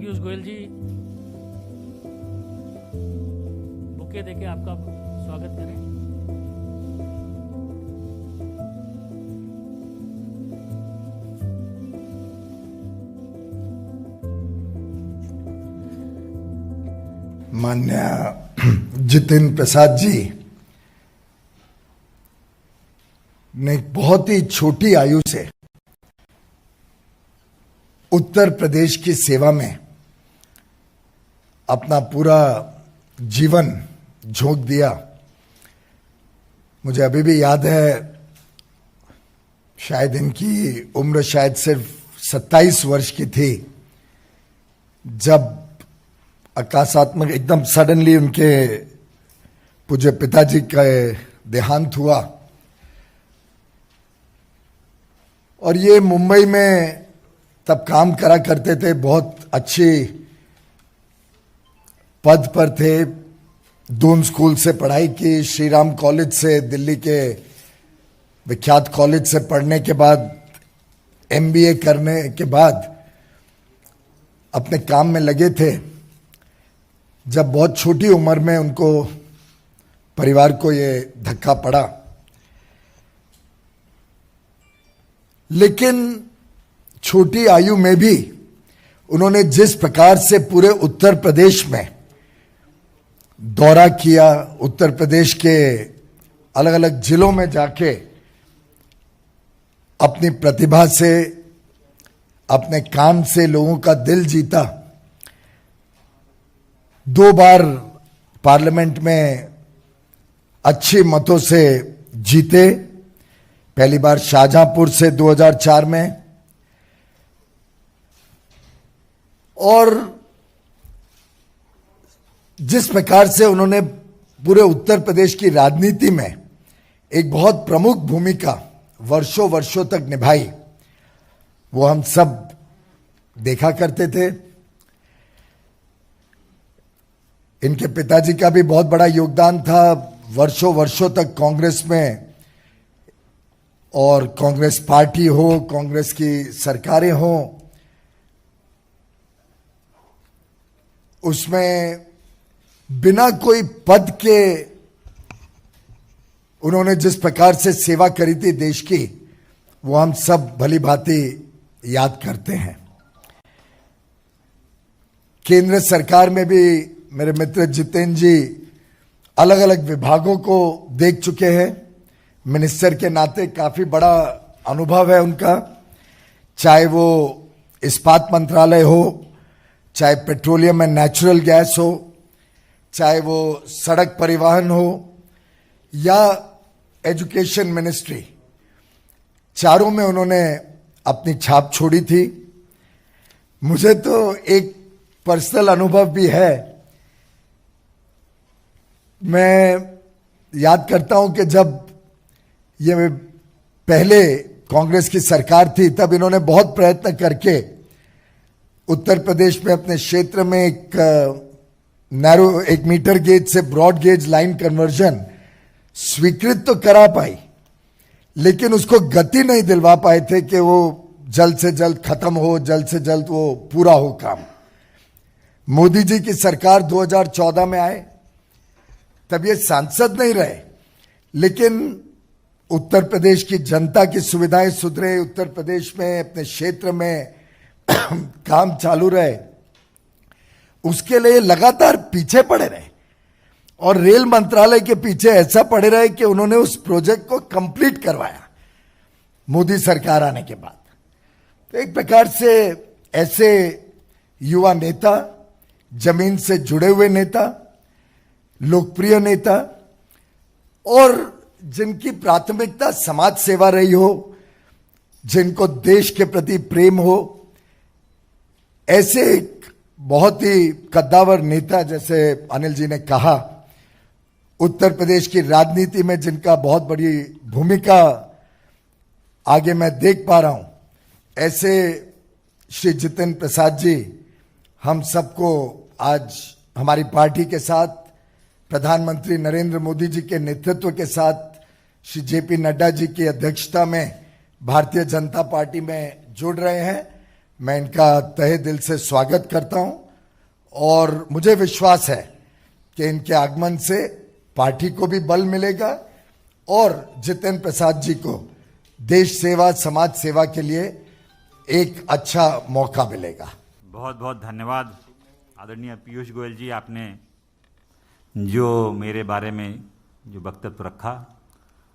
पीयूष गोयल जी bouquet देके आपका स्वागत करें। माननीय जितेंद्र प्रसाद जी ने एक बहुत ही छोटी आयु से उत्तर प्रदेश की सेवा में अपना पूरा जीवन झोंक दिया। मुझे अभी भी याद है, शायद इनकी उम्र शायद सिर्फ 27 वर्ष की थी जब आकाशात्मक एकदम सडनली उनके पूज्य पिताजी का देहांत हुआ। और ये मुंबई में तब काम करा करते थे, बहुत अच्छी पद पर थे। दून स्कूल से पढ़ाई की, श्री राम कॉलेज से, दिल्ली के विख्यात कॉलेज से पढ़ने के बाद एमबीए करने के बाद अपने काम में लगे थे जब बहुत छोटी उम्र में उनको परिवार को ये धक्का पड़ा। लेकिन छोटी आयु में भी उन्होंने जिस प्रकार से पूरे उत्तर प्रदेश में दौरा किया, उत्तर प्रदेश के अलग अलग जिलों में जाके अपनी प्रतिभा से, अपने काम से लोगों का दिल जीता। 2 बार पार्लियामेंट में अच्छे मतों से जीते। पहली बार शाहजहांपुर से 2004 में, और जिस प्रकार से उन्होंने पूरे उत्तर प्रदेश की राजनीति में एक बहुत प्रमुख भूमिका वर्षों वर्षों तक निभाई, वो हम सब देखा करते थे। इनके पिताजी का भी बहुत बड़ा योगदान था वर्षों वर्षों तक कांग्रेस में, और कांग्रेस पार्टी हो, कांग्रेस की सरकारें हो, उसमें बिना कोई पद के उन्होंने जिस प्रकार से सेवा करी थी देश की, वो हम सब भली भांति याद करते हैं। केंद्र सरकार में भी मेरे मित्र जितेंद्र जी अलग अलग विभागों को देख चुके हैं। मिनिस्टर के नाते काफी बड़ा अनुभव है उनका, चाहे वो इस्पात मंत्रालय हो, चाहे पेट्रोलियम एंड नेचुरल गैस हो, चाहे वो सड़क परिवहन हो या एजुकेशन मिनिस्ट्री, चारों में उन्होंने अपनी छाप छोड़ी थी। मुझे तो एक पर्सनल अनुभव भी है। मैं याद करता हूं कि जब ये पहले कांग्रेस की सरकार थी तब इन्होंने बहुत प्रयत्न करके उत्तर प्रदेश में अपने क्षेत्र में एक मीटर गेज से ब्रॉड गेज लाइन कन्वर्जन स्वीकृत तो करा पाई, लेकिन उसको गति नहीं दिलवा पाए थे कि वो जल्द से जल्द खत्म हो, जल्द से जल्द वो पूरा हो काम। मोदी जी की सरकार 2014 में आए, तब ये सांसद नहीं रहे, लेकिन उत्तर प्रदेश की जनता की सुविधाएं सुधरे, उत्तर प्रदेश में अपने क्षेत्र में काम चालू रहे, उसके लिए लगातार पीछे पड़े रहे और रेल मंत्रालय के पीछे ऐसा पड़े रहे कि उन्होंने उस प्रोजेक्ट को कंप्लीट करवाया मोदी सरकार आने के बाद। तो एक प्रकार से ऐसे युवा नेता, जमीन से जुड़े हुए नेता, लोकप्रिय नेता, और जिनकी प्राथमिकता समाज सेवा रही हो, जिनको देश के प्रति प्रेम हो, ऐसे एक बहुत ही कद्दावर नेता, जैसे अनिल जी ने कहा, उत्तर प्रदेश की राजनीति में जिनका बहुत बड़ी भूमिका आगे मैं देख पा रहा हूं, ऐसे श्री जितेंद्र प्रसाद जी हम सबको आज हमारी पार्टी के साथ, प्रधानमंत्री नरेंद्र मोदी जी के नेतृत्व के साथ, श्री जेपी नड्डा जी की अध्यक्षता में भारतीय जनता पार्टी में जुड़ रहे हैं। मैं इनका तहे दिल से स्वागत करता हूं और मुझे विश्वास है कि इनके आगमन से पार्टी को भी बल मिलेगा और जितेंद्र प्रसाद जी को देश सेवा समाज सेवा के लिए एक अच्छा मौका मिलेगा। बहुत बहुत धन्यवाद आदरणीय पीयूष गोयल जी, आपने जो मेरे बारे में जो वक्तव्य रखा।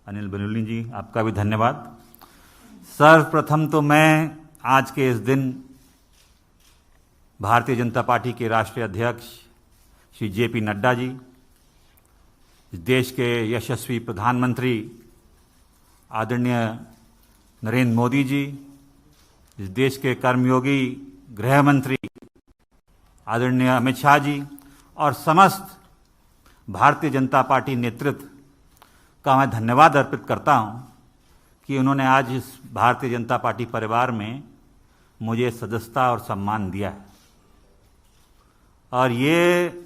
अनिल बलूनी जी, आपका भी धन्यवाद। सर्वप्रथम तो मैं आज के इस दिन भारतीय जनता पार्टी के राष्ट्रीय अध्यक्ष श्री जेपी नड्डा जी, इस देश के यशस्वी प्रधानमंत्री आदरणीय नरेंद्र मोदी जी, इस देश के कर्मयोगी गृह मंत्री आदरणीय अमित शाह जी और समस्त भारतीय जनता पार्टी नेतृत्व का मैं धन्यवाद अर्पित करता हूं कि उन्होंने आज इस भारतीय जनता पार्टी परिवार में मुझे सदस्यता और सम्मान दिया है। और ये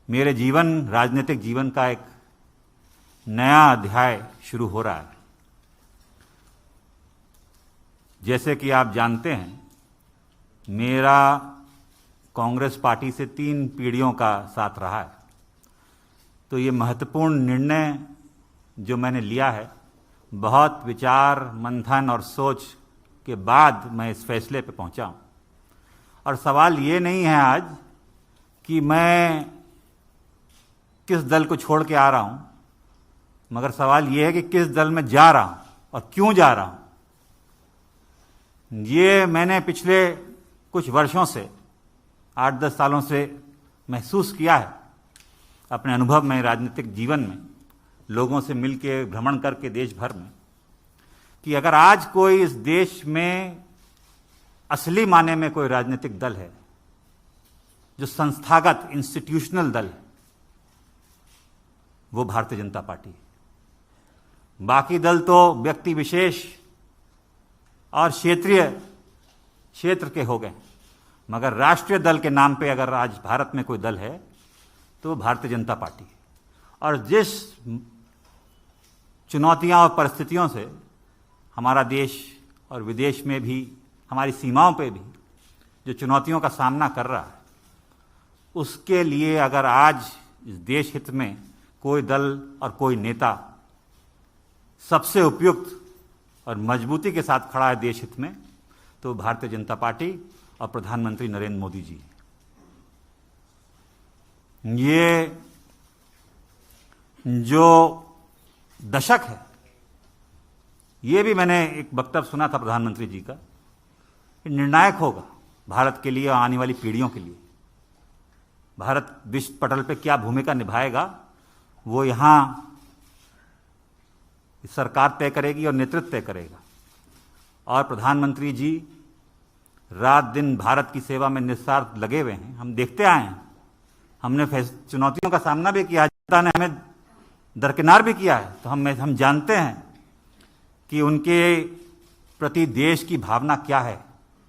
मेरे राजनीतिक जीवन का एक नया अध्याय शुरू हो रहा है। जैसे कि आप जानते हैं, मेरा कांग्रेस पार्टी से 3 पीढ़ियों का साथ रहा है, तो ये महत्वपूर्ण निर्णय जो मैंने लिया है, बहुत विचार मंथन और सोच के बाद मैं इस फैसले पे पहुंचा हूं। और सवाल ये नहीं है आज कि मैं किस दल को छोड़ के आ रहा हूं, मगर सवाल ये है कि किस दल में जा रहा हूं और क्यों जा रहा हूं। ये मैंने पिछले कुछ वर्षों से 8-10 सालों से महसूस किया है अपने अनुभव में, राजनीतिक जीवन में, लोगों से मिलके भ्रमण करके देश भर में, कि अगर आज कोई इस देश में असली माने में कोई राजनीतिक दल है जो संस्थागत इंस्टीट्यूशनल दल है, वो भारतीय जनता पार्टी है। बाकी दल तो व्यक्ति विशेष और क्षेत्र के हो गए, मगर राष्ट्रीय दल के नाम पे अगर आज भारत में कोई दल है तो भारतीय जनता पार्टी है। और जिस चुनौतियां और परिस्थितियों से हमारा देश और विदेश में भी, हमारी सीमाओं पे भी जो चुनौतियों का सामना कर रहा है, उसके लिए अगर आज इस देश हित में कोई दल और कोई नेता सबसे उपयुक्त और मजबूती के साथ खड़ा है देश हित में, तो भारतीय जनता पार्टी और प्रधानमंत्री नरेंद्र मोदी जी। ये जो दशक है, ये भी मैंने एक वक्तव्य सुना था प्रधानमंत्री जी का, निर्णायक होगा भारत के लिए और आने वाली पीढ़ियों के लिए। भारत विश्व पटल पे क्या भूमिका निभाएगा, वो यहां सरकार तय करेगी और नेतृत्व तय करेगा। और प्रधानमंत्री जी रात दिन भारत की सेवा में निस्वार्थ लगे हुए हैं। हम देखते आए हैं, हमने चुनौतियों का सामना भी किया, जनता ने हमें दरकिनार भी किया है, तो हम जानते हैं कि उनके प्रति देश की भावना क्या है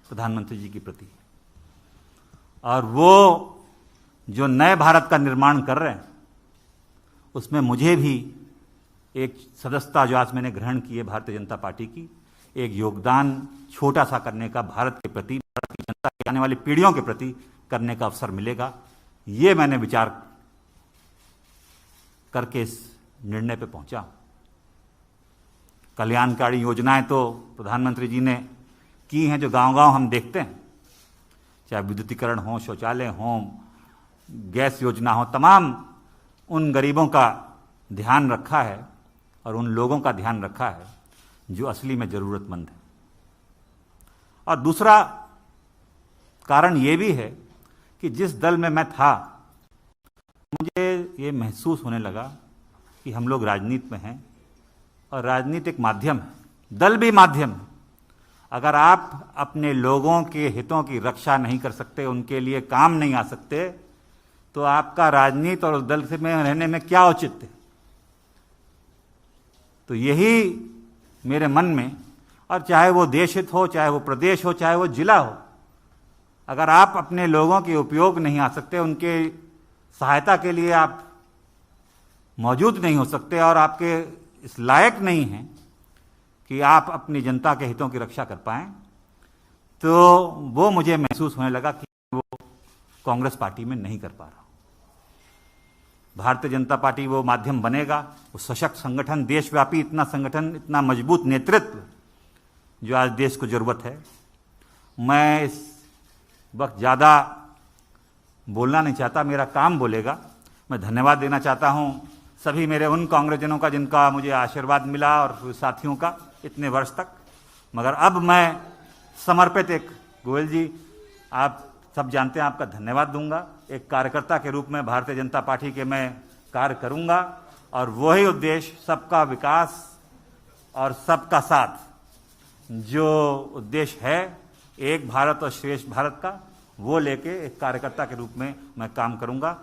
प्रधानमंत्री जी के प्रति। और वो जो नए भारत का निर्माण कर रहे हैं, उसमें मुझे भी एक सदस्यता जो आज मैंने ग्रहण की है भारतीय जनता पार्टी की, एक योगदान छोटा सा करने का भारत के प्रति, भारत की जनता की आने वाली पीढ़ियों के प्रति करने का अवसर मिलेगा। ये मैंने विचार करके इस निर्णय पे पहुंचा। कल्याणकारी योजनाएं तो प्रधानमंत्री जी ने की हैं, जो गांव-गांव हम देखते हैं, चाहे विद्युतीकरण हो, शौचालय हो, गैस योजना हो, तमाम उन गरीबों का ध्यान रखा है और उन लोगों का ध्यान रखा है जो असली में जरूरतमंद है। और दूसरा कारण यह भी है कि जिस दल में मैं था, मुझे ये महसूस होने लगा कि हम लोग राजनीति में हैं और राजनीति एक माध्यम है, दल भी माध्यम है। अगर आप अपने लोगों के हितों की रक्षा नहीं कर सकते, उनके लिए काम नहीं आ सकते, तो आपका राजनीति और उस दल से में रहने में क्या औचित्य। तो यही मेरे मन में, और चाहे वो देश हित हो, चाहे वो प्रदेश हो, चाहे वो जिला हो, अगर आप अपने लोगों के उपयोग नहीं आ सकते, उनके सहायता के लिए आप मौजूद नहीं हो सकते और आपके इस लायक नहीं हैं कि आप अपनी जनता के हितों की रक्षा कर पाएं, तो वो मुझे महसूस होने लगा कि वो कांग्रेस पार्टी में नहीं कर पा रहा। भारतीय जनता पार्टी वो माध्यम बनेगा, वो सशक्त संगठन, देशव्यापी इतना संगठन, इतना मजबूत नेतृत्व जो आज देश को जरूरत है। मैं इस वक्त ज़्यादा बोलना नहीं चाहता, मेरा काम बोलेगा। मैं धन्यवाद देना चाहता हूं सभी मेरे उन कांग्रेसजनों का जिनका मुझे आशीर्वाद मिला और साथियों का इतने वर्ष तक। मगर अब मैं समर्पित एक, गोयल जी आप सब जानते हैं, आपका धन्यवाद दूंगा। एक कार्यकर्ता के रूप में भारतीय जनता पार्टी के मैं कार्य करूंगा और वही उद्देश्य, सबका विकास और सबका साथ, जो उद्देश्य है एक भारत और श्रेष्ठ भारत का, वो लेके एक कार्यकर्ता के रूप में मैं काम करूंगा।